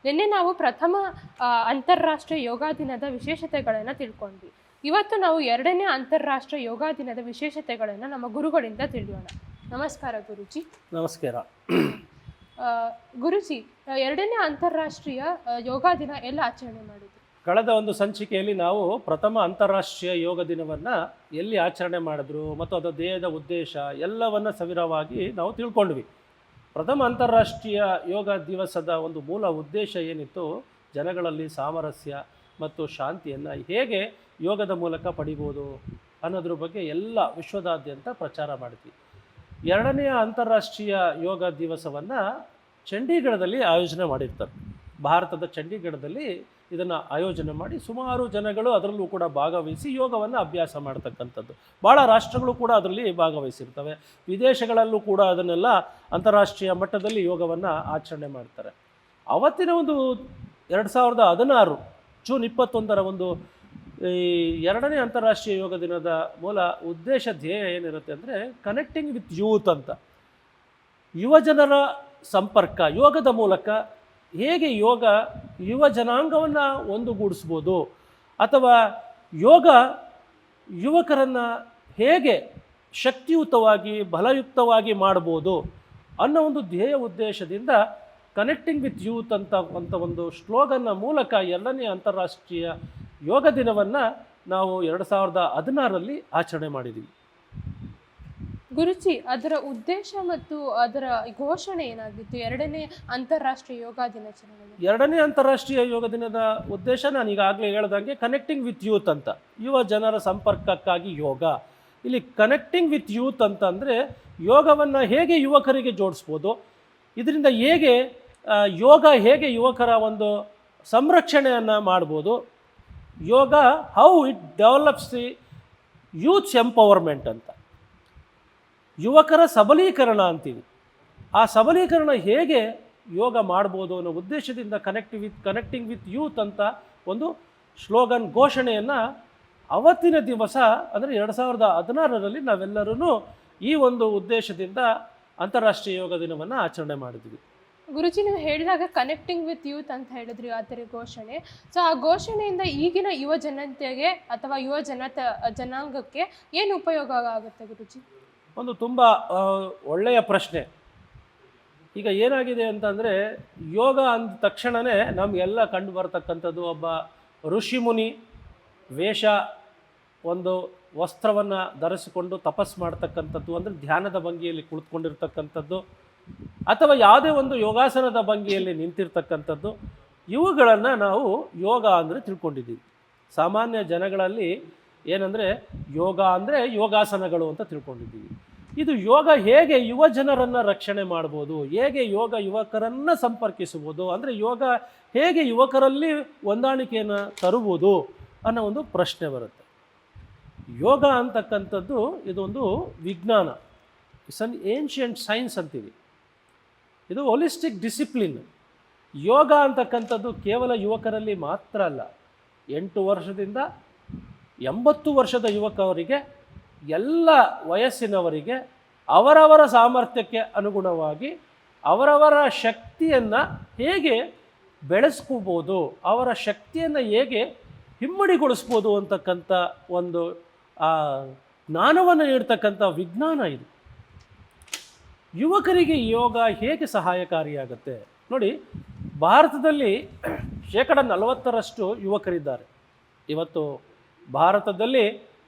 ನಿನ್ನೆ ನಾವು ಪ್ರಥಮ ಅಂತಾರಾಷ್ಟ್ರೀಯ ಯೋಗ ದಿನದ ವಿಶೇಷತೆಗಳನ್ನು ತಿಳ್ಕೊಂಡ್ವಿ. ಇವತ್ತು ನಾವು ಎರಡನೇ ಅಂತಾರಾಷ್ಟ್ರೀಯ ಯೋಗ ದಿನದ ವಿಶೇಷತೆಗಳನ್ನು ನಮ್ಮ ಗುರುಗಳಿಂದ ತಿಳಿಯೋಣ. ನಮಸ್ಕಾರ ಗುರುಜಿ. ನಮಸ್ಕಾರ. ಗುರುಜಿ, ಎರಡನೇ ಅಂತಾರಾಷ್ಟ್ರೀಯ ಯೋಗ ದಿನ ಎಲ್ಲ ಆಚರಣೆ ಮಾಡಿದ್ವಿ. ಕಳೆದ ಒಂದು ಸಂಚಿಕೆಯಲ್ಲಿ ನಾವು ಪ್ರಥಮ ಅಂತಾರಾಷ್ಟ್ರೀಯ ಯೋಗ ದಿನವನ್ನು ಎಲ್ಲಿ ಆಚರಣೆ ಮಾಡಿದ್ರು ಮತ್ತು ಅದರ ದೇಹದ ಉದ್ದೇಶ ಎಲ್ಲವನ್ನು ಸವಿರವಾಗಿ ನಾವು ತಿಳ್ಕೊಂಡ್ವಿ. ಪ್ರಥಮ ಅಂತಾರಾಷ್ಟ್ರೀಯ ಯೋಗ ದಿವಸದ ಒಂದು ಮೂಲ ಉದ್ದೇಶ ಏನಿತ್ತು, ಜನಗಳಲ್ಲಿ ಸಾಮರಸ್ಯ ಮತ್ತು ಶಾಂತಿಯನ್ನು ಹೇಗೆ ಯೋಗದ ಮೂಲಕ ಪಡಿಬೋದು ಅನ್ನೋದ್ರ ಬಗ್ಗೆ ಎಲ್ಲ ವಿಶ್ವದಾದ್ಯಂತ ಪ್ರಚಾರ ಮಾಡಿದ್ವಿ. ಎರಡನೆಯ ಅಂತಾರಾಷ್ಟ್ರೀಯ ಯೋಗ ದಿವಸವನ್ನು ಚಂಡೀಗಢದಲ್ಲಿ ಆಯೋಜನೆ ಮಾಡಿರ್ತಾರೆ. ಭಾರತದ ಚಂಡೀಗಢದಲ್ಲಿ ಇದನ್ನು ಆಯೋಜನೆ ಮಾಡಿ ಸುಮಾರು ಜನಗಳು ಅದರಲ್ಲೂ ಕೂಡ ಭಾಗವಹಿಸಿ ಯೋಗವನ್ನು ಅಭ್ಯಾಸ ಮಾಡ್ತಕ್ಕಂಥದ್ದು. ಭಾಳ ರಾಷ್ಟ್ರಗಳು ಕೂಡ ಅದರಲ್ಲಿ ಭಾಗವಹಿಸಿರ್ತವೆ. ವಿದೇಶಗಳಲ್ಲೂ ಕೂಡ ಅದನ್ನೆಲ್ಲ ಅಂತಾರಾಷ್ಟ್ರೀಯ ಮಟ್ಟದಲ್ಲಿ ಯೋಗವನ್ನು ಆಚರಣೆ ಮಾಡ್ತಾರೆ. ಅವತ್ತಿನ ಒಂದು 2016 ಜೂನ್ 21 ಒಂದು ಈ ಎರಡನೇ ಅಂತಾರಾಷ್ಟ್ರೀಯ ಯೋಗ ದಿನದ ಮೂಲ ಉದ್ದೇಶ ಧ್ಯೇಯ ಏನಿರುತ್ತೆ ಅಂದರೆ ಕನೆಕ್ಟಿಂಗ್ ವಿತ್ ಯೂತ್ ಅಂತ. ಯುವಜನರ ಸಂಪರ್ಕ ಯೋಗದ ಮೂಲಕ ಹೇಗೆ ಯೋಗ ಯುವ ಜನಾಂಗವನ್ನು ಒಂದುಗೂಡಿಸ್ಬೋದು ಅಥವಾ ಯೋಗ ಯುವಕರನ್ನು ಹೇಗೆ ಶಕ್ತಿಯುತವಾಗಿ ಬಲಯುಕ್ತವಾಗಿ ಮಾಡ್ಬೋದು ಅನ್ನೋ ಒಂದು ಧ್ಯೇಯ ಉದ್ದೇಶದಿಂದ ಕನೆಕ್ಟಿಂಗ್ ವಿತ್ ಯೂತ್ ಅಂತ ಒಂದು ಸ್ಲೋಗನ್ನ ಮೂಲಕ ಎರಡನೇ ಅಂತಾರಾಷ್ಟ್ರೀಯ ಯೋಗ ದಿನವನ್ನು ನಾವು 2016ರಲ್ಲಿ ಆಚರಣೆ ಮಾಡಿದ್ದೀವಿ. ಗುರುಜಿ, ಅದರ ಉದ್ದೇಶ ಮತ್ತು ಅದರ ಘೋಷಣೆ ಏನಾಗಿತ್ತು ಎರಡನೇ ಅಂತಾರಾಷ್ಟ್ರೀಯ ಯೋಗ ದಿನಾಚರಣೆ? ಎರಡನೇ ಅಂತಾರಾಷ್ಟ್ರೀಯ ಯೋಗ ದಿನದ ಉದ್ದೇಶ ನಾನು ಈಗಾಗಲೇ ಹೇಳ್ದಂಗೆ ಕನೆಕ್ಟಿಂಗ್ ವಿತ್ ಯೂತ್ ಅಂತ, ಯುವ ಜನರ ಸಂಪರ್ಕಕ್ಕಾಗಿ ಯೋಗ. ಇಲ್ಲಿ ಕನೆಕ್ಟಿಂಗ್ ವಿತ್ ಯೂತ್ ಅಂತ ಅಂದರೆ ಯೋಗವನ್ನು ಹೇಗೆ ಯುವಕರಿಗೆ ಜೋಡಿಸ್ಬೋದು, ಇದರಿಂದ ಹೇಗೆ ಯೋಗ ಹೇಗೆ ಯುವಕರ ಒಂದು ಸಂರಕ್ಷಣೆಯನ್ನು ಮಾಡ್ಬೋದು, yoga how it develops the youths empowerment ಅಂತ, ಯುವಕರ ಸಬಲೀಕರಣ ಅಂತೀವಿ. ಆ ಸಬಲೀಕರಣ ಹೇಗೆ ಯೋಗ ಮಾಡ್ಬೋದು ಅನ್ನೋ ಉದ್ದೇಶದಿಂದ ಕನೆಕ್ಟಿಂಗ್ ವಿತ್ ಯೂತ್ ಅಂತ ಒಂದು ಸ್ಲೋಗನ್ ಘೋಷಣೆಯನ್ನು ಅವತ್ತಿನ ದಿವಸ ಅಂದರೆ 2016ರಲ್ಲಿ ನಾವೆಲ್ಲರೂ ಈ ಒಂದು ಉದ್ದೇಶದಿಂದ ಅಂತಾರಾಷ್ಟ್ರೀಯ ಯೋಗ ದಿನವನ್ನು ಆಚರಣೆ ಮಾಡಿದ್ವಿ. ಗುರುಜಿ, ನೀವು ಹೇಳಿದಾಗ ಕನೆಕ್ಟಿಂಗ್ ವಿತ್ ಯೂತ್ ಅಂತ ಹೇಳಿದ್ರಿ ಅದರ ಘೋಷಣೆ. ಸೊ ಆ ಘೋಷಣೆಯಿಂದ ಈಗಿನ ಯುವ ಜನತೆಗೆ ಅಥವಾ ಜನಾಂಗಕ್ಕೆ ಏನು ಉಪಯೋಗ ಆಗುತ್ತೆ ಗುರುಜಿ? ಒಂದು ತುಂಬ ಒಳ್ಳೆಯ ಪ್ರಶ್ನೆ. ಈಗ ಏನಾಗಿದೆ ಅಂತಂದರೆ ಯೋಗ ಅಂದ ತಕ್ಷಣವೇ ನಮಗೆಲ್ಲ ಕಂಡು ಬರ್ತಕ್ಕಂಥದ್ದು ಒಬ್ಬ ಋಷಿಮುನಿ ವೇಷ, ಒಂದು ವಸ್ತ್ರವನ್ನು ಧರಿಸಿಕೊಂಡು ತಪಸ್ಸು ಮಾಡ್ತಕ್ಕಂಥದ್ದು, ಅಂದರೆ ಧ್ಯಾನದ ಭಂಗಿಯಲ್ಲಿ ಕುಳಿತುಕೊಂಡಿರ್ತಕ್ಕಂಥದ್ದು ಅಥವಾ ಯಾವುದೇ ಒಂದು ಯೋಗಾಸನದ ಭಂಗಿಯಲ್ಲಿ ನಿಂತಿರ್ತಕ್ಕಂಥದ್ದು, ಇವುಗಳನ್ನು ನಾವು ಯೋಗ ಅಂದರೆ ತಿಳ್ಕೊಂಡಿದ್ದೀವಿ. ಸಾಮಾನ್ಯ ಜನಗಳಲ್ಲಿ ಏನಂದರೆ ಯೋಗ ಅಂದರೆ ಯೋಗಾಸನಗಳು ಅಂತ ತಿಳ್ಕೊಂಡಿದ್ದೀವಿ. ಇದು ಯೋಗ ಹೇಗೆ ಯುವ ಜನರನ್ನು ರಕ್ಷಣೆ ಮಾಡ್ಬೋದು, ಹೇಗೆ ಯೋಗ ಯುವಕರನ್ನು ಸಂಪರ್ಕಿಸ್ಬೋದು, ಅಂದರೆ ಯೋಗ ಹೇಗೆ ಯುವಕರಲ್ಲಿ ಹೊಂದಾಣಿಕೆಯನ್ನು ತರುವುದು ಅನ್ನೋ ಒಂದು ಪ್ರಶ್ನೆ ಬರುತ್ತೆ. ಯೋಗ ಅಂತಕ್ಕಂಥದ್ದು ಇದೊಂದು ವಿಜ್ಞಾನ, ಇಟ್ಸ್ ಅನ್ ಏನ್ಷಿಯಂಟ್ ಸೈನ್ಸ್ ಅಂತೀವಿ. ಇದು ಹೋಲಿಸ್ಟಿಕ್ ಡಿಸಿಪ್ಲಿನ್. ಯೋಗ ಅಂತಕ್ಕಂಥದ್ದು ಕೇವಲ ಯುವಕರಲ್ಲಿ ಮಾತ್ರ ಅಲ್ಲ, 8 ವರ್ಷದಿಂದ 80 ವರ್ಷದ ಯುವಕರಿಗೆ, ಎಲ್ಲ ವಯಸ್ಸಿನವರಿಗೆ ಅವರವರ ಸಾಮರ್ಥ್ಯಕ್ಕೆ ಅನುಗುಣವಾಗಿ ಅವರವರ ಶಕ್ತಿಯನ್ನು ಹೇಗೆ ಬೆಳೆಸ್ಕೋಬೋದು, ಅವರ ಶಕ್ತಿಯನ್ನು ಹೇಗೆ ಹಿಮ್ಮಡಿಗೊಳಿಸ್ಬೋದು ಅಂತಕ್ಕಂಥ ಒಂದು ಜ್ಞಾನವನ್ನು ನೀಡ್ತಕ್ಕಂಥ ವಿಜ್ಞಾನ ಇದು. ಯುವಕರಿಗೆ ಯೋಗ ಹೇಗೆ ಸಹಾಯಕಾರಿಯಾಗುತ್ತೆ ನೋಡಿ. ಭಾರತದಲ್ಲಿ 40% ಯುವಕರಿದ್ದಾರೆ. ಇವತ್ತು ಭಾರತದಲ್ಲಿ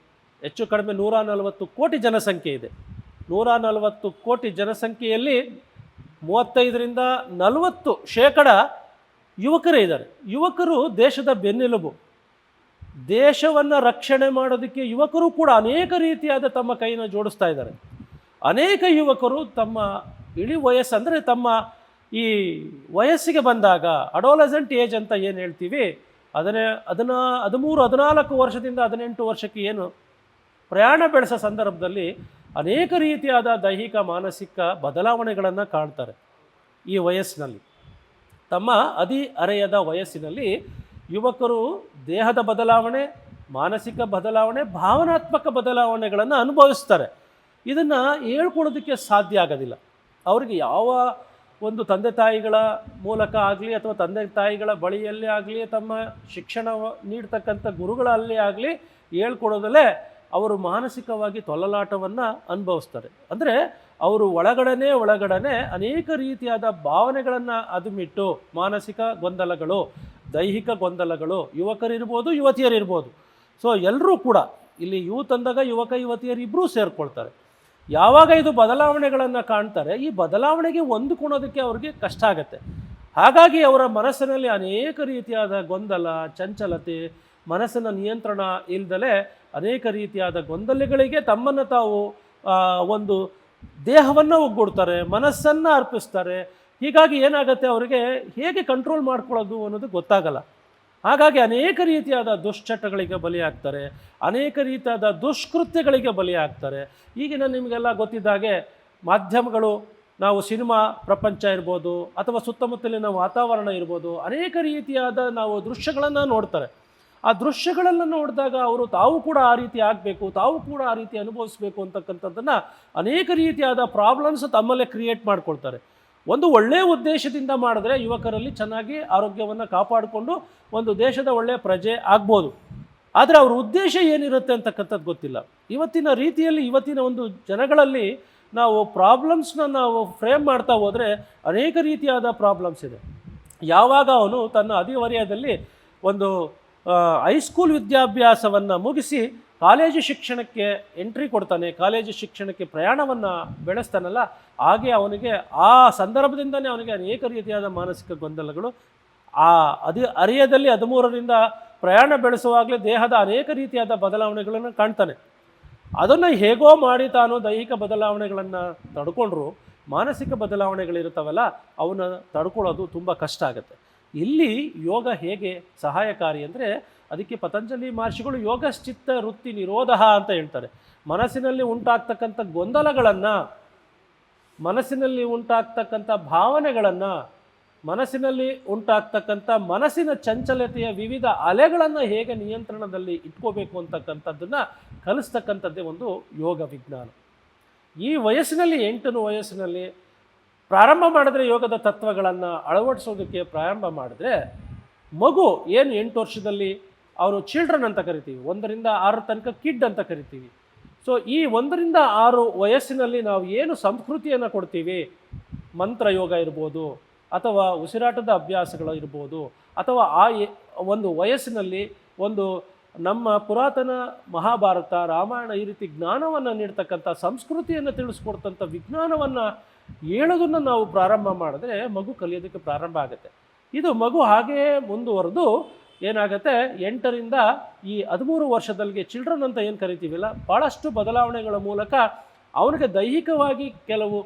ಹೆಚ್ಚು ಕಡಿಮೆ 140 ಕೋಟಿ ಜನಸಂಖ್ಯೆ ಇದೆ. 140 ಕೋಟಿ ಜನಸಂಖ್ಯೆಯಲ್ಲಿ 35ರಿಂದ 40% ಯುವಕರೇ ಇದ್ದಾರೆ. ಯುವಕರು ದೇಶದ ಬೆನ್ನೆಲುಬು. ದೇಶವನ್ನು ರಕ್ಷಣೆ ಮಾಡೋದಕ್ಕೆ ಯುವಕರು ಕೂಡ ಅನೇಕ ರೀತಿಯಾದ ತಮ್ಮ ಕೈಯನ್ನು ಜೋಡಿಸ್ತಾ ಇದ್ದಾರೆ. ಅನೇಕ ಯುವಕರು ತಮ್ಮ ಇಳಿ ವಯಸ್ಸು ಅಂದರೆ ತಮ್ಮ ಈ ವಯಸ್ಸಿಗೆ ಬಂದಾಗ ಅಡೋಲಸೆಂಟ್ ಏಜ್ ಅಂತ ಏನು ಹೇಳ್ತೀವಿ, 13-14 ವರ್ಷದಿಂದ 18 ವರ್ಷಕ್ಕೆ ಏನು ಪ್ರಯಾಣ ಬೆಳೆಸೋ ಸಂದರ್ಭದಲ್ಲಿ ಅನೇಕ ರೀತಿಯಾದ ದೈಹಿಕ ಮಾನಸಿಕ ಬದಲಾವಣೆಗಳನ್ನು ಕಾಣ್ತಾರೆ. ಈ ವಯಸ್ಸಿನಲ್ಲಿ ತಮ್ಮ ಹದಿಹರೆಯದ ವಯಸ್ಸಿನಲ್ಲಿ ಯುವಕರು ದೇಹದ ಬದಲಾವಣೆ, ಮಾನಸಿಕ ಬದಲಾವಣೆ, ಭಾವನಾತ್ಮಕ ಬದಲಾವಣೆಗಳನ್ನು ಅನುಭವಿಸ್ತಾರೆ. ಇದನ್ನು ಹೇಳ್ಕೊಡೋದಕ್ಕೆ ಸಾಧ್ಯ ಆಗೋದಿಲ್ಲ. ಅವರಿಗೆ ಯಾವ ಒಂದು ತಂದೆ ತಾಯಿಗಳ ಮೂಲಕ ಆಗಲಿ ಅಥವಾ ತಂದೆ ತಾಯಿಗಳ ಬಳಿಯಲ್ಲೇ ಆಗಲಿ ತಮ್ಮ ಶಿಕ್ಷಣ ನೀಡ್ತಕ್ಕಂಥ ಗುರುಗಳಲ್ಲೇ ಆಗಲಿ ಹೇಳ್ಕೊಡೋದಲ್ಲೇ ಅವರು ಮಾನಸಿಕವಾಗಿ ತೊಳಲಾಟವನ್ನು ಅನುಭವಿಸ್ತಾರೆ. ಅಂದರೆ ಅವರು ಒಳಗಡೆ ಅನೇಕ ರೀತಿಯಾದ ಭಾವನೆಗಳನ್ನು ಅದುಮಿಟ್ಟು ಮಾನಸಿಕ ಗೊಂದಲಗಳು, ದೈಹಿಕ ಗೊಂದಲಗಳು, ಯುವಕರಿರ್ಬೋದು ಯುವತಿಯರಿರ್ಬೋದು. ಸೊ ಎಲ್ಲರೂ ಕೂಡ ಇಲ್ಲಿ ಯೂತ್ ಅಂದಾಗ ಯುವಕ ಯುವತಿಯರು ಇಬ್ಬರೂ ಸೇರಿಕೊಳ್ತಾರೆ. ಯಾವಾಗ ಇದು ಬದಲಾವಣೆಗಳನ್ನು ಕಾಣ್ತಾರೆ, ಈ ಬದಲಾವಣೆಗೆ ಹೊಂದಿಕೊಳ್ಳೋದಕ್ಕೆ ಅವ್ರಿಗೆ ಕಷ್ಟ ಆಗುತ್ತೆ. ಹಾಗಾಗಿ ಅವರ ಮನಸ್ಸಿನಲ್ಲಿ ಅನೇಕ ರೀತಿಯಾದ ಗೊಂದಲ, ಚಂಚಲತೆ, ಮನಸ್ಸಿನ ನಿಯಂತ್ರಣ ಇಲ್ದಲೇ ಅನೇಕ ರೀತಿಯಾದ ಗೊಂದಲಗಳಿಗೆ ತಮ್ಮನ್ನು ತಾವು ಒಂದು ದೇಹವನ್ನು ಒಗ್ಗೂಡ್ತಾರೆ, ಮನಸ್ಸನ್ನು ಅರ್ಪಿಸ್ತಾರೆ. ಹೀಗಾಗಿ ಏನಾಗುತ್ತೆ, ಅವರಿಗೆ ಹೇಗೆ ಕಂಟ್ರೋಲ್ ಮಾಡ್ಕೊಳ್ಳೋದು ಅನ್ನೋದು ಗೊತ್ತಾಗಲ್ಲ. ಹಾಗಾಗಿ ಅನೇಕ ರೀತಿಯಾದ ದುಶ್ಚಟಗಳಿಗೆ ಬಲಿಯಾಗ್ತಾರೆ, ಅನೇಕ ರೀತಿಯಾದ ದುಷ್ಕೃತ್ಯಗಳಿಗೆ ಬಲಿಯಾಗ್ತಾರೆ. ಈಗಿನ ನಿಮಗೆಲ್ಲ ಗೊತ್ತಿದ್ದಾಗೆ ಮಾಧ್ಯಮಗಳು, ನಾವು ಸಿನಿಮಾ ಪ್ರಪಂಚ ಇರ್ಬೋದು ಅಥವಾ ಸುತ್ತಮುತ್ತಲಿನ ವಾತಾವರಣ ಇರ್ಬೋದು, ಅನೇಕ ರೀತಿಯಾದ ನಾವು ದೃಶ್ಯಗಳನ್ನು ನೋಡ್ತಾರೆ. ಆ ದೃಶ್ಯಗಳನ್ನು ನೋಡಿದಾಗ ಅವರು ತಾವು ಕೂಡ ಆ ರೀತಿ ಆಗಬೇಕು, ತಾವು ಕೂಡ ಆ ರೀತಿ ಅನುಭವಿಸ್ಬೇಕು ಅಂತಕ್ಕಂಥದ್ದನ್ನು ಅನೇಕ ರೀತಿಯಾದ ಪ್ರಾಬ್ಲಮ್ಸ್ ತಮ್ಮಲ್ಲೇ ಕ್ರಿಯೇಟ್ ಮಾಡ್ಕೊಳ್ತಾರೆ. ಒಂದು ಒಳ್ಳೆಯ ಉದ್ದೇಶದಿಂದ ಮಾಡಿದ್ರೆ ಯುವಕರಲ್ಲಿ ಚೆನ್ನಾಗಿ ಆರೋಗ್ಯವನ್ನು ಕಾಪಾಡಿಕೊಂಡು ಒಂದು ದೇಶದ ಒಳ್ಳೆಯ ಪ್ರಜೆ ಆಗ್ಬೋದು. ಆದರೆ ಅವ್ರ ಉದ್ದೇಶ ಏನಿರುತ್ತೆ ಅಂತಕ್ಕಂಥದ್ದು ಗೊತ್ತಿಲ್ಲ. ಇವತ್ತಿನ ರೀತಿಯಲ್ಲಿ ಇವತ್ತಿನ ಒಂದು ಜನಗಳಲ್ಲಿ ನಾವು ಪ್ರಾಬ್ಲಮ್ಸ್ನ ನಾವು ಫ್ರೇಮ್ ಮಾಡ್ತಾ ಹೋದರೆ ಅನೇಕ ರೀತಿಯಾದ ಪ್ರಾಬ್ಲಮ್ಸ್ ಇದೆ. ಯಾವಾಗ ಅವನು ತನ್ನ ಹದಿಹರೆಯದಲ್ಲಿ ಒಂದು ಹೈಸ್ಕೂಲ್ ವಿದ್ಯಾಭ್ಯಾಸವನ್ನು ಮುಗಿಸಿ ಕಾಲೇಜು ಶಿಕ್ಷಣಕ್ಕೆ ಎಂಟ್ರಿ ಕೊಡ್ತಾನೆ, ಕಾಲೇಜು ಶಿಕ್ಷಣಕ್ಕೆ ಪ್ರಯಾಣವನ್ನು ಬೆಳೆಸ್ತಾನಲ್ಲ, ಹಾಗೆ ಅವನಿಗೆ ಆ ಸಂದರ್ಭದಿಂದನೇ ಅವನಿಗೆ ಅನೇಕ ರೀತಿಯಾದ ಮಾನಸಿಕ ಗೊಂದಲಗಳು, ಆ ಹರಿಯದಲ್ಲಿ 13ರಿಂದ ಪ್ರಯಾಣ ಬೆಳೆಸುವಾಗಲೇ ದೇಹದ ಅನೇಕ ರೀತಿಯಾದ ಬದಲಾವಣೆಗಳನ್ನು ಕಾಣ್ತಾನೆ. ಅದನ್ನು ಹೇಗೋ ಮಾಡಿ ತಾನು ದೈಹಿಕ ಬದಲಾವಣೆಗಳನ್ನು ತಡ್ಕೊಂಡ್ರು ಮಾನಸಿಕ ಬದಲಾವಣೆಗಳಿರ್ತಾವಲ್ಲ ಅವನ್ನ ತಡ್ಕೊಳ್ಳೋದು ತುಂಬ ಕಷ್ಟ ಆಗುತ್ತೆ. ಇಲ್ಲಿ ಯೋಗ ಹೇಗೆ ಸಹಾಯಕಾರಿ ಅಂದರೆ ಅದಕ್ಕೆ ಪತಂಜಲಿ ಮಹರ್ಷಿಗಳು ಯೋಗಶ್ಚಿತ್ತ ವೃತ್ತಿ ನಿರೋಧ ಅಂತ ಹೇಳ್ತಾರೆ. ಮನಸ್ಸಿನಲ್ಲಿ ಉಂಟಾಗ್ತಕ್ಕಂಥ ಗೊಂದಲಗಳನ್ನು, ಮನಸ್ಸಿನಲ್ಲಿ ಉಂಟಾಗ್ತಕ್ಕಂಥ ಭಾವನೆಗಳನ್ನು, ಮನಸ್ಸಿನಲ್ಲಿ ಉಂಟಾಗ್ತಕ್ಕಂಥ ಮನಸ್ಸಿನ ಚಂಚಲತೆಯ ವಿವಿಧ ಅಲೆಗಳನ್ನು ಹೇಗೆ ನಿಯಂತ್ರಣದಲ್ಲಿ ಇಟ್ಕೋಬೇಕು ಅಂತಕ್ಕಂಥದ್ದನ್ನು ಕಲಿಸ್ತಕ್ಕಂಥದ್ದೇ ಒಂದು ಯೋಗ ವಿಜ್ಞಾನ. ಈ ವಯಸ್ಸಿನಲ್ಲಿ 8ನೇ ವಯಸ್ಸಿನಲ್ಲಿ ಪ್ರಾರಂಭ ಮಾಡಿದ್ರೆ ಯೋಗದ ತತ್ವಗಳನ್ನು ಅಳವಡಿಸೋದಕ್ಕೆ ಪ್ರಾರಂಭ ಮಾಡಿದ್ರೆ ಮಗು ಏನು 8 ವರ್ಷದಲ್ಲಿ ಅವರು ಚಿಲ್ಡ್ರನ್ ಅಂತ ಕರಿತೀವಿ, 1ರಿಂದ 6 ತನಕ ಕಿಡ್ ಅಂತ ಕರಿತೀವಿ. ಸೊ ಈ 1ರಿಂದ 6 ವಯಸ್ಸಿನಲ್ಲಿ ನಾವು ಏನು ಸಂಸ್ಕೃತಿಯನ್ನು ಕೊಡ್ತೀವಿ, ಮಂತ್ರ ಯೋಗ ಇರ್ಬೋದು ಅಥವಾ ಉಸಿರಾಟದ ಅಭ್ಯಾಸಗಳು ಇರ್ಬೋದು, ಅಥವಾ ಆ ಒಂದು ವಯಸ್ಸಿನಲ್ಲಿ ಒಂದು ನಮ್ಮ ಪುರಾತನ ಮಹಾಭಾರತ ರಾಮಾಯಣ ಈ ರೀತಿ ಜ್ಞಾನವನ್ನು ನೀಡ್ತಕ್ಕಂಥ ಸಂಸ್ಕೃತಿಯನ್ನು ತಿಳಿಸ್ಕೊಡ್ತಂಥ ವಿಜ್ಞಾನವನ್ನು ಹೇಳೋದನ್ನು ನಾವು ಪ್ರಾರಂಭ ಮಾಡಿದ್ರೆ ಮಗು ಕಲಿಯೋದಕ್ಕೆ ಪ್ರಾರಂಭ ಆಗುತ್ತೆ. ಇದು ಮಗು ಹಾಗೆಯೇ ಮುಂದುವರೆದು ಏನಾಗುತ್ತೆ, 8ರಿಂದ ಈ 13 ವರ್ಷದಲ್ಲಿಗೆ ಚಿಲ್ಡ್ರನ್ ಅಂತ ಏನು ಕರಿತೀವಿಲ್ಲ, ಭಾಳಷ್ಟು ಬದಲಾವಣೆಗಳ ಮೂಲಕ ಅವನಿಗೆ ದೈಹಿಕವಾಗಿ ಕೆಲವು,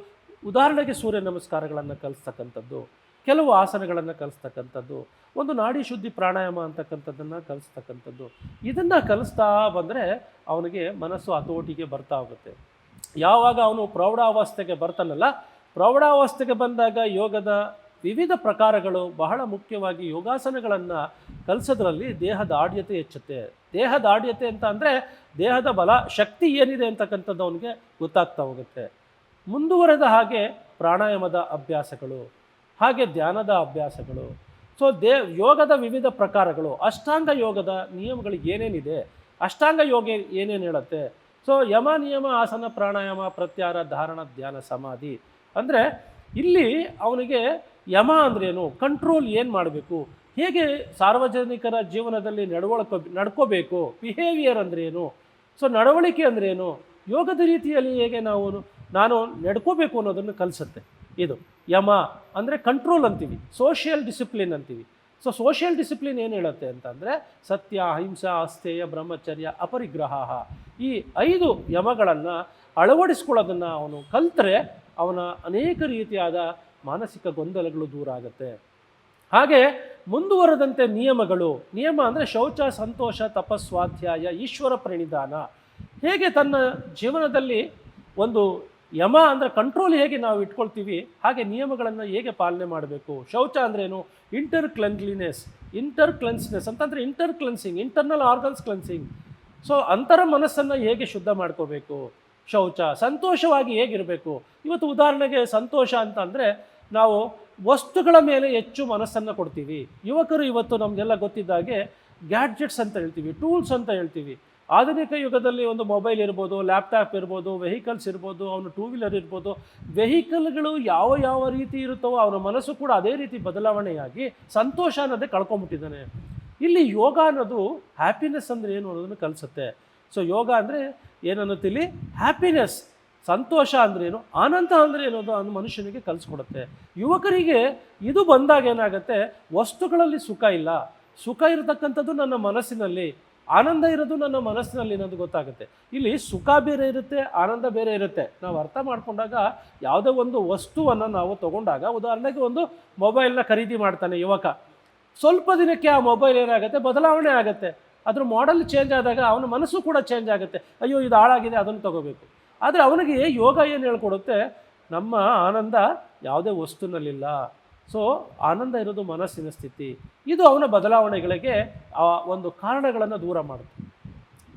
ಉದಾಹರಣೆಗೆ ಸೂರ್ಯ ನಮಸ್ಕಾರಗಳನ್ನು ಕಲಿಸ್ತಕ್ಕಂಥದ್ದು, ಕೆಲವು ಆಸನಗಳನ್ನು ಕಲಿಸ್ತಕ್ಕಂಥದ್ದು, ಒಂದು ನಾಡಿ ಶುದ್ಧಿ ಪ್ರಾಣಾಯಾಮ ಅಂತಕ್ಕಂಥದ್ದನ್ನು ಕಲಿಸ್ತಕ್ಕಂಥದ್ದು, ಇದನ್ನು ಕಲಿಸ್ತಾ ಬಂದರೆ ಅವನಿಗೆ ಮನಸ್ಸು ಹತೋಟಿಗೆ ಬರ್ತಾ ಹೋಗುತ್ತೆ. ಯಾವಾಗ ಅವನು ಪ್ರೌಢಾವಸ್ಥೆಗೆ ಬರ್ತಾನಲ್ಲ, ಪ್ರೌಢಾವಸ್ಥೆಗೆ ಬಂದಾಗ ಯೋಗದ ವಿವಿಧ ಪ್ರಕಾರಗಳು, ಬಹಳ ಮುಖ್ಯವಾಗಿ ಯೋಗಾಸನಗಳನ್ನು ಕಲಿಸೋದ್ರಲ್ಲಿ ದೇಹದ ಆಡ್ಯತೆ ಹೆಚ್ಚುತ್ತೆ. ದೇಹದ ಆಡ್ಯತೆ ಅಂತ ಅಂದರೆ ದೇಹದ ಬಲ, ಶಕ್ತಿ ಏನಿದೆ ಅಂತಕ್ಕಂಥದ್ದು ಅವನಿಗೆ ಗೊತ್ತಾಗ್ತಾ ಹೋಗುತ್ತೆ. ಮುಂದುವರೆದ ಹಾಗೆ ಪ್ರಾಣಾಯಾಮದ ಅಭ್ಯಾಸಗಳು, ಹಾಗೆ ಧ್ಯಾನದ ಅಭ್ಯಾಸಗಳು. ಸೊ ಯೋಗದ ವಿವಿಧ ಪ್ರಕಾರಗಳು, ಅಷ್ಟಾಂಗ ಯೋಗದ ನಿಯಮಗಳು ಏನೇನಿದೆ, ಅಷ್ಟಾಂಗ ಯೋಗ ಏನೇನು ಹೇಳುತ್ತೆ. ಸೊ ಯಮ ನಿಯಮ ಆಸನ ಪ್ರಾಣಾಯಾಮ ಪ್ರತ್ಯಾಹಾರ ಧಾರಣ ಧ್ಯಾನ ಸಮಾಧಿ ಅಂದರೆ ಇಲ್ಲಿ ಅವನಿಗೆ ಯಮ ಅಂದ್ರೇನು, ಕಂಟ್ರೋಲ್ ಏನು ಮಾಡಬೇಕು, ಹೇಗೆ ಸಾರ್ವಜನಿಕರ ಜೀವನದಲ್ಲಿ ನಡ್ಕೋಬೇಕು, ಬಿಹೇವಿಯರ್ ಅಂದ್ರೇನು, ಸೊ ನಡವಳಿಕೆ ಅಂದ್ರೇನು, ಯೋಗದ ರೀತಿಯಲ್ಲಿ ಹೇಗೆ ನಾನು ನಡ್ಕೋಬೇಕು ಅನ್ನೋದನ್ನು ಕಲಿಸುತ್ತೆ. ಇದು ಯಮ ಅಂದರೆ ಕಂಟ್ರೋಲ್ ಅಂತೀವಿ, ಸೋಷಿಯಲ್ ಡಿಸಿಪ್ಲಿನ್ ಅಂತೀವಿ. ಸೊ ಸೋಷಿಯಲ್ ಡಿಸಿಪ್ಲಿನ್ ಏನು ಹೇಳುತ್ತೆ ಅಂತಂದರೆ ಸತ್ಯ, ಅಹಿಂಸಾ, ಅಸ್ಥೇಯ, ಬ್ರಹ್ಮಚರ್ಯ, ಅಪರಿಗ್ರಹ, ಈ 5 ಯಮಗಳನ್ನು ಅಳವಡಿಸ್ಕೊಳ್ಳೋದನ್ನು ಅವನು ಕಲ್ತರೆ ಅವನ ಅನೇಕ ರೀತಿಯಾದ ಮಾನಸಿಕ ಗೊಂದಲಗಳು ದೂರ ಆಗುತ್ತೆ. ಹಾಗೆ ಮುಂದುವರೆದಂತೆ ನಿಯಮಗಳು, ನಿಯಮ ಅಂದರೆ ಶೌಚ, ಸಂತೋಷ, ತಪಸ್ವಾಧ್ಯಾಯ, ಈಶ್ವರ ಪ್ರಣಿಧಾನ, ಹೇಗೆ ತನ್ನ ಜೀವನದಲ್ಲಿ ಒಂದು ಯಮ ಅಂದರೆ ಕಂಟ್ರೋಲ್ ಹೇಗೆ ನಾವು ಇಟ್ಕೊಳ್ತೀವಿ, ಹಾಗೆ ನಿಯಮಗಳನ್ನು ಹೇಗೆ ಪಾಲನೆ ಮಾಡಬೇಕು. ಶೌಚ ಅಂದ್ರೇನು, ಇಂಟರ್ ಕ್ಲೆನ್ಸ್ನೆಸ್ ಅಂತಂದರೆ inter cleansing, internal organs cleansing. So ಅಂತರ ಮನಸ್ಸನ್ನು ಹೇಗೆ ಶುದ್ಧ ಮಾಡ್ಕೋಬೇಕು. ಶೌಚ, ಸಂತೋಷವಾಗಿ ಹೇಗಿರಬೇಕು. ಇವತ್ತು ಉದಾಹರಣೆಗೆ ಸಂತೋಷ ಅಂತ ಅಂದರೆ ನಾವು ವಸ್ತುಗಳ ಮೇಲೆ ಹೆಚ್ಚು ಮನಸ್ಸನ್ನು ಕೊಡ್ತೀವಿ. ಯುವಕರು ಇವತ್ತು ನಮಗೆಲ್ಲ ಗೊತ್ತಿದ್ದಾಗೆ ಗ್ಯಾಡ್ಜೆಟ್ಸ್ ಅಂತ ಹೇಳ್ತೀವಿ, ಟೂಲ್ಸ್ ಅಂತ ಹೇಳ್ತೀವಿ. ಆಧುನಿಕ ಯುಗದಲ್ಲಿ ಒಂದು ಮೊಬೈಲ್ ಇರ್ಬೋದು, ಲ್ಯಾಪ್ಟಾಪ್ ಇರ್ಬೋದು, ವೆಹಿಕಲ್ಸ್ ಇರ್ಬೋದು, ಅವನು ಟೂ ವೀಲರ್ ಇರ್ಬೋದು, ವೆಹಿಕಲ್ಗಳು ಯಾವ ಯಾವ ರೀತಿ ಇರುತ್ತವೋ ಅವನ ಮನಸ್ಸು ಕೂಡ ಅದೇ ರೀತಿ ಬದಲಾವಣೆಯಾಗಿ ಸಂತೋಷ ಅನ್ನೋದೇ ಕಳ್ಕೊಂಬಿಟ್ಟಿದ್ದಾನೆ. ಇಲ್ಲಿ ಯೋಗ ಅನ್ನೋದು ಹ್ಯಾಪಿನೆಸ್ ಅಂದರೆ ಏನು ಅನ್ನೋದನ್ನು ಕಲಿಸುತ್ತೆ. ಸೊ ಯೋಗ ಅಂದರೆ ಏನನ್ನುತ್ತೀಲಿ, ಹ್ಯಾಪಿನೆಸ್, ಸಂತೋಷ ಅಂದ್ರೇನು, ಆನಂದ ಅಂದರೆ ಏನೋದು ಅನ್ನೋ ಮನುಷ್ಯನಿಗೆ ಕಲಿಸ್ಕೊಡುತ್ತೆ. ಯುವಕರಿಗೆ ಇದು ಬಂದಾಗ ಏನಾಗುತ್ತೆ, ವಸ್ತುಗಳಲ್ಲಿ ಸುಖ ಇಲ್ಲ, ಸುಖ ಇರತಕ್ಕಂಥದ್ದು ನನ್ನ ಮನಸ್ಸಿನಲ್ಲಿ, ಆನಂದ ಇರೋದು ನನ್ನ ಮನಸ್ಸಿನಲ್ಲಿ ಅನ್ನೋದು ಗೊತ್ತಾಗುತ್ತೆ. ಇಲ್ಲಿ ಸುಖ ಬೇರೆ ಇರುತ್ತೆ, ಆನಂದ ಬೇರೆ ಇರುತ್ತೆ. ನಾವು ಅರ್ಥ ಮಾಡ್ಕೊಂಡಾಗ ಯಾವುದೇ ಒಂದು ವಸ್ತುವನ್ನು ನಾವು ತೊಗೊಂಡಾಗ, ಉದಾಹರಣೆಗೆ ಒಂದು ಮೊಬೈಲ್ನ ಖರೀದಿ ಮಾಡ್ತಾನೆ ಯುವಕ, ಸ್ವಲ್ಪ ದಿನಕ್ಕೆ ಆ ಮೊಬೈಲ್ ಏನಾಗುತ್ತೆ, ಬದಲಾವಣೆ ಆಗುತ್ತೆ. ಅದ್ರ ಮಾಡೆಲ್ ಚೇಂಜ್ ಆದಾಗ ಅವನ ಮನಸ್ಸು ಕೂಡ ಚೇಂಜ್ ಆಗುತ್ತೆ. ಅಯ್ಯೋ ಇದು ಹಾಳಾಗಿದೆ, ಅದನ್ನು ತಗೋಬೇಕು. ಆದರೆ ಅವನಿಗೆ ಯೋಗ ಏನು ಹೇಳ್ಕೊಡುತ್ತೆ, ನಮ್ಮ ಆನಂದ ಯಾವುದೇ ವಸ್ತುನಲ್ಲಿಲ್ಲ. ಸೊ ಆನಂದ ಇರೋದು ಮನಸ್ಸಿನ ಸ್ಥಿತಿ. ಇದು ಅವನ ಬದಲಾವಣೆಗಳಿಗೆ ಆ ಒಂದು ಕಾರಣಗಳನ್ನು ದೂರ ಮಾಡುತ್ತೆ.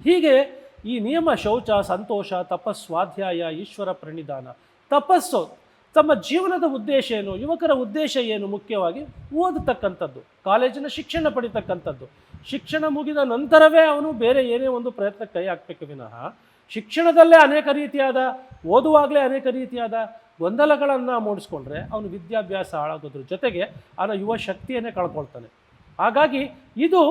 ಹೀಗೆ ಈ ನಿಯಮ, ಶೌಚ, ಸಂತೋಷ, ತಪಸ್ಸು, ಸ್ವಾಧ್ಯಾಯ, ಈಶ್ವರ ಪ್ರಣಿಧಾನ, ತಪಸ್ಸು, ತಮ್ಮ ಜೀವನದ ಉದ್ದೇಶ ಏನು, ಯುವಕರ ಉದ್ದೇಶ ಏನು, ಮುಖ್ಯವಾಗಿ ಓದತಕ್ಕಂಥದ್ದು, ಕಾಲೇಜಿನ ಶಿಕ್ಷಣ ಪಡಿತಕ್ಕಂಥದ್ದು. ಶಿಕ್ಷಣ ಮುಗಿದ ನಂತರವೇ ಅವನು ಬೇರೆ ಏನೇ ಒಂದು ಪ್ರಯತ್ನ ಕೈ ಹಾಕಬೇಕು ವಿನಃ ಶಿಕ್ಷಣದಲ್ಲೇ ಅನೇಕ ರೀತಿಯಾದ, ಓದುವಾಗಲೇ ಅನೇಕ ರೀತಿಯಾದ ಗೊಂದಲಗಳನ್ನು ಮೂಡಿಸ್ಕೊಂಡ್ರೆ ಅವನು ವಿದ್ಯಾಭ್ಯಾಸ ಹಾಳಾಗೋದ್ರ ಜೊತೆಗೆ ಅವನ ಯುವ ಶಕ್ತಿಯನ್ನೇ ಕಳ್ಕೊಳ್ತಾನೆ. ಹಾಗಾಗಿ ಇದು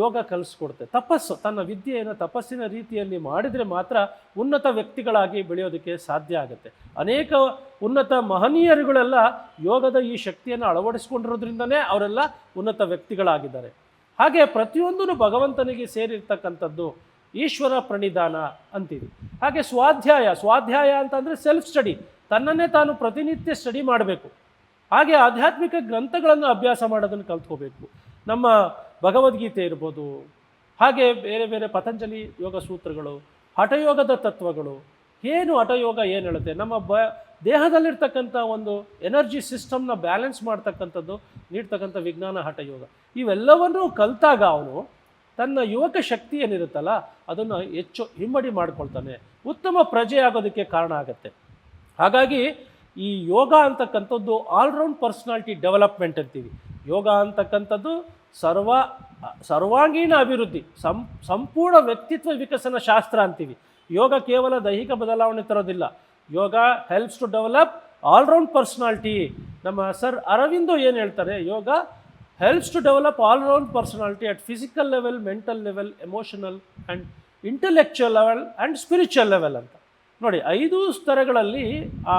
ಯೋಗ ಕಲಿಸ್ಕೊಡುತ್ತೆ. ತಪಸ್ಸು, ತನ್ನ ವಿದ್ಯೆಯನ್ನು ತಪಸ್ಸಿನ ರೀತಿಯಲ್ಲಿ ಮಾಡಿದರೆ ಮಾತ್ರ ಉನ್ನತ ವ್ಯಕ್ತಿಗಳಾಗಿ ಬೆಳೆಯೋದಕ್ಕೆ ಸಾಧ್ಯ ಆಗುತ್ತೆ. ಅನೇಕ ಉನ್ನತ ಮಹನೀಯರುಗಳೆಲ್ಲ ಯೋಗದ ಈ ಶಕ್ತಿಯನ್ನು ಅಳವಡಿಸ್ಕೊಂಡಿರೋದ್ರಿಂದನೇ ಅವರೆಲ್ಲ ಉನ್ನತ ವ್ಯಕ್ತಿಗಳಾಗಿದ್ದಾರೆ. ಹಾಗೆ ಪ್ರತಿಯೊಂದೂ ಭಗವಂತನಿಗೆ ಸೇರಿರ್ತಕ್ಕಂಥದ್ದು ಈಶ್ವರ ಪ್ರಣಿಧಾನ ಅಂತೀವಿ. ಹಾಗೆ ಸ್ವಾಧ್ಯಾಯ, ಸ್ವಾಧ್ಯಾಯ ಅಂತಂದರೆ ಸೆಲ್ಫ್ ಸ್ಟಡಿ, ತನ್ನನ್ನೇ ತಾನು ಪ್ರತಿನಿತ್ಯ ಸ್ಟಡಿ ಮಾಡಬೇಕು. ಹಾಗೆ ಆಧ್ಯಾತ್ಮಿಕ ಗ್ರಂಥಗಳನ್ನು ಅಭ್ಯಾಸ ಮಾಡೋದನ್ನು ಕಲ್ತ್ಕೋಬೇಕು. ನಮ್ಮ ಭಗವದ್ಗೀತೆ ಇರ್ಬೋದು, ಹಾಗೆ ಬೇರೆ ಬೇರೆ ಪತಂಜಲಿ ಯೋಗ ಸೂತ್ರಗಳು, ಹಠಯೋಗದ ತತ್ವಗಳು, ಏನು ಹಠಯೋಗ ಏನು ಹೇಳುತ್ತೆ, ನಮ್ಮ ದೇಹದಲ್ಲಿರ್ತಕ್ಕಂಥ ಒಂದು ಎನರ್ಜಿ ಸಿಸ್ಟಮ್ನ ಬ್ಯಾಲೆನ್ಸ್ ಮಾಡ್ತಕ್ಕಂಥದ್ದು ನೀಡ್ತಕ್ಕಂಥ ವಿಜ್ಞಾನ ಹಠಯೋಗ. ಇವೆಲ್ಲವನ್ನೂ ಕಲಿತಾಗ ಅವನು ತನ್ನ ಯುವಕ ಶಕ್ತಿ ಏನಿರುತ್ತಲ್ಲ ಅದನ್ನು ಹೆಚ್ಚು ಹಿಮ್ಮಡಿ ಮಾಡ್ಕೊಳ್ತಾನೆ, ಉತ್ತಮ ಪ್ರಜೆ ಆಗೋದಕ್ಕೆ ಕಾರಣ ಆಗುತ್ತೆ. ಹಾಗಾಗಿ ಈ ಯೋಗ ಅಂತಕ್ಕಂಥದ್ದು ಆಲ್ರೌಂಡ್ ಪರ್ಸ್ನಾಲಿಟಿ ಡೆವಲಪ್ಮೆಂಟ್ ಅಂತೀವಿ. ಯೋಗ ಅಂತಕ್ಕಂಥದ್ದು ಸರ್ವಾಂಗೀಣ ಅಭಿವೃದ್ಧಿ, ಸಂಪೂರ್ಣ ವ್ಯಕ್ತಿತ್ವ ವಿಕಸನ ಶಾಸ್ತ್ರ ಅಂತೀವಿ. ಯೋಗ ಕೇವಲ ದೈಹಿಕ ಬದಲಾವಣೆ ತರೋದಿಲ್ಲ, yoga helps to develop all round personality. ನಮ್ಮ ಸರ್ ಅರವಿಂದೋ ಏನು ಹೇಳ್ತಾರೆ, ಯೋಗ helps to develop all-round personality at physical level, mental level, emotional and intellectual level and spiritual level ಅಂತ ನೋಡಿ. 5 ಸ್ತರಗಳಲ್ಲಿ ಆ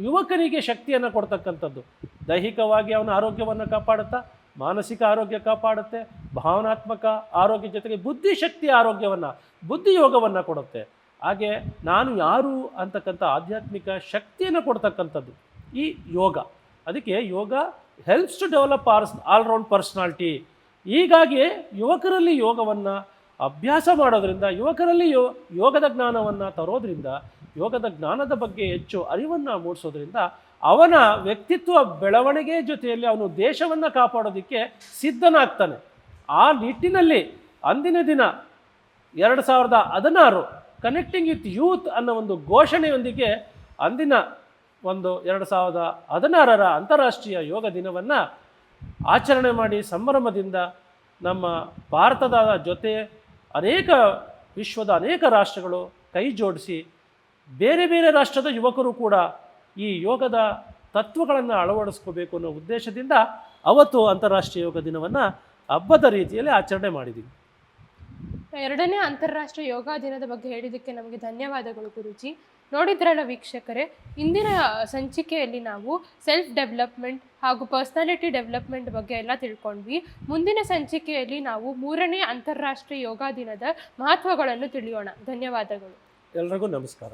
ಯುವಕನಿಗೆ ಶಕ್ತಿಯನ್ನು ಕೊಡ್ತಕ್ಕಂಥದ್ದು. ದೈಹಿಕವಾಗಿ ಅವನ ಆರೋಗ್ಯವನ್ನು ಕಾಪಾಡುತ್ತಾ, ಮಾನಸಿಕ ಆರೋಗ್ಯ ಕಾಪಾಡುತ್ತೆ, ಭಾವನಾತ್ಮಕ ಆರೋಗ್ಯ ಜೊತೆಗೆ ಬುದ್ಧಿಶಕ್ತಿ ಆರೋಗ್ಯವನ್ನು, ಬುದ್ಧಿ ಯೋಗವನ್ನು ಕೊಡುತ್ತೆ. ಹಾಗೆ ನಾನು ಯಾರು ಅಂತಕ್ಕಂಥ ಆಧ್ಯಾತ್ಮಿಕ ಶಕ್ತಿಯನ್ನು ಕೊಡ್ತಕ್ಕಂಥದ್ದು ಈ ಯೋಗ. ಅದಕ್ಕೆ yoga helps to develop all round personality. ಹೀಗಾಗಿ ಯುವಕರಲ್ಲಿ ಯೋಗವನ್ನು ಅಭ್ಯಾಸ ಮಾಡೋದ್ರಿಂದ, ಯುವಕರಲ್ಲಿ ಯೋಗದ ಜ್ಞಾನವನ್ನು ತರೋದ್ರಿಂದ, ಯೋಗದ ಜ್ಞಾನದ ಬಗ್ಗೆ ಹೆಚ್ಚು ಅರಿವನ್ನು ಮೂಡಿಸೋದ್ರಿಂದ ಅವನ ವ್ಯಕ್ತಿತ್ವ ಬೆಳವಣಿಗೆ ಜೊತೆಯಲ್ಲಿ ಅವನು ದೇಶವನ್ನು ಕಾಪಾಡೋದಕ್ಕೆ ಸಿದ್ಧನಾಗ್ತಾನೆ. ಆ ನಿಟ್ಟಿನಲ್ಲಿ ಅಂದಿನ ದಿನ 2016 ಕನೆಕ್ಟಿಂಗ್ ವಿತ್ ಯೂತ್ ಅನ್ನೋ ಒಂದು ಘೋಷಣೆಯೊಂದಿಗೆ ಅಂದಿನ ಒಂದು 2016 ಅಂತಾರಾಷ್ಟ್ರೀಯ ಯೋಗ ದಿನವನ್ನು ಆಚರಣೆ ಮಾಡಿ ಸಂಭ್ರಮದಿಂದ ನಮ್ಮ ಭಾರತದ ಜೊತೆ ವಿಶ್ವದ ಅನೇಕ ರಾಷ್ಟ್ರಗಳು ಕೈ ಜೋಡಿಸಿ, ಬೇರೆ ಬೇರೆ ರಾಷ್ಟ್ರದ ಯುವಕರು ಕೂಡ ಈ ಯೋಗದ ತತ್ವಗಳನ್ನು ಅಳವಡಿಸ್ಕೋಬೇಕು ಅನ್ನೋ ಉದ್ದೇಶದಿಂದ ಅವತ್ತು ಅಂತಾರಾಷ್ಟ್ರೀಯ ಯೋಗ ದಿನವನ್ನು ಹಬ್ಬದ ರೀತಿಯಲ್ಲಿ ಆಚರಣೆ ಮಾಡಿದ್ದೀವಿ. 2ನೇ ಅಂತಾರಾಷ್ಟ್ರೀಯ ಯೋಗ ದಿನದ ಬಗ್ಗೆ ಹೇಳಿದ್ದಕ್ಕೆ ನಮಗೆ ಧನ್ಯವಾದಗಳು ಗುರೂಜಿ. ನೋಡಿದ್ರಲ್ಲ ವೀಕ್ಷಕರೇ, ಇಂದಿನ ಸಂಚಿಕೆಯಲ್ಲಿ ನಾವು ಸೆಲ್ಫ್ ಡೆವಲಪ್ಮೆಂಟ್ ಹಾಗೂ ಪರ್ಸನಾಲಿಟಿ ಡೆವಲಪ್ಮೆಂಟ್ ಬಗ್ಗೆ ಎಲ್ಲ ತಿಳ್ಕೊಂಡ್ವಿ. ಮುಂದಿನ ಸಂಚಿಕೆಯಲ್ಲಿ ನಾವು 3ನೇ ಅಂತಾರಾಷ್ಟ್ರೀಯ ಯೋಗ ದಿನದ ಮಹತ್ವಗಳನ್ನು ತಿಳಿಯೋಣ. ಧನ್ಯವಾದಗಳು. ಎಲ್ರಿಗೂ ನಮಸ್ಕಾರ.